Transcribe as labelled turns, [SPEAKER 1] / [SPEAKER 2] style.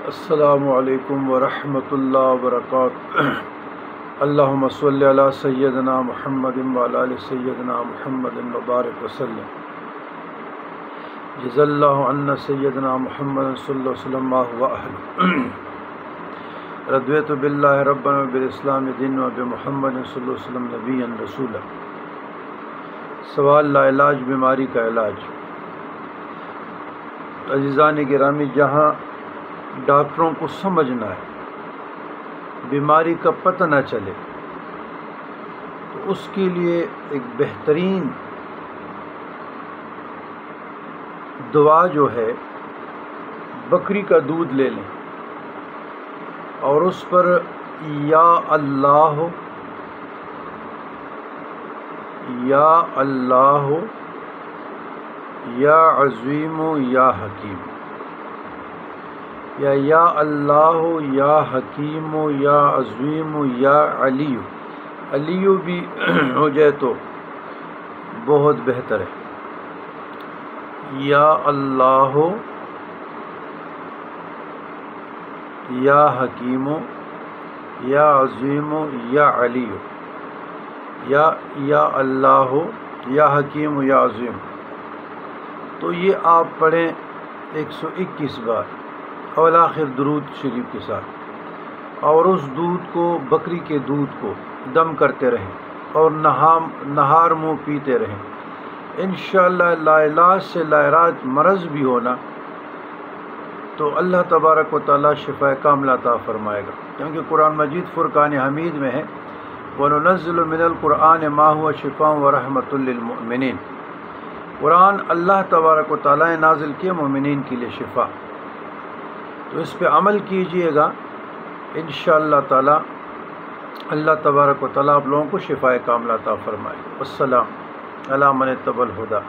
[SPEAKER 1] السلام علیکم ورحمۃ اللہ وبرکاتہ۔ اللہم صلی علی سیدنا محمد وعلی آل سیدنا محمد وبارک وسلم۔ جزا اللہ عنا سیدنا محمد صلی اللہ علیہ وسلم وأہلہ۔ رضیت باللہ ربنا وبالاسلام دین وبمحمد صلی اللہ علیہ وسلم نبی رسولا۔ سوال لا علاج بیماری کا علاج۔ عزیزان گرامی، جہاں ڈاکٹروں کو سمجھنا ہے بیماری کا پتہ نہ چلے تو اس کے لیے ایک بہترین دوا جو ہے بکری کا دودھ لے لیں اور اس پر یا اللہ یا اللہ یا عظیم یا حکیم یا اللہ یا حکیم یا عظیم یا علی بھی ہو جائے تو بہت بہتر ہے۔ یا اللہ یا حکیم یا عظیم یا علی یا اللہ یا حکیم یا عظیم، تو یہ آپ پڑھیں 121 بار اور آخر درود شریف کے ساتھ، اور اس دودھ کو، بکری کے دودھ کو دم کرتے رہیں اور نہار منہ پیتے رہیں۔ انشاءاللہ لا علاج سے لا علاج مرض بھی ہونا تو اللہ تبارک و تعالیٰ شفا کاملہ عطا فرمائے گا، کیونکہ قرآن مجید فرقان حمید میں ہے وَنُنَزِّلُ مِنَ الْقُرْآنِ مَا هُوَ شِفَاءٌ وَرَحْمَةٌ لِّلْمُؤْمِنِينَ۔ قرآن اللہ تبارک و تعالیٰ نے نازل کیے مومنین کے لیے شفا، تو اس پہ عمل کیجئے گا انشاءاللہ تعالیٰ اللہ تبارک و تعالیٰ آپ لوگوں کو شفا کاملہ عطا فرمائے۔ والسلام علی من اتبع الہدی۔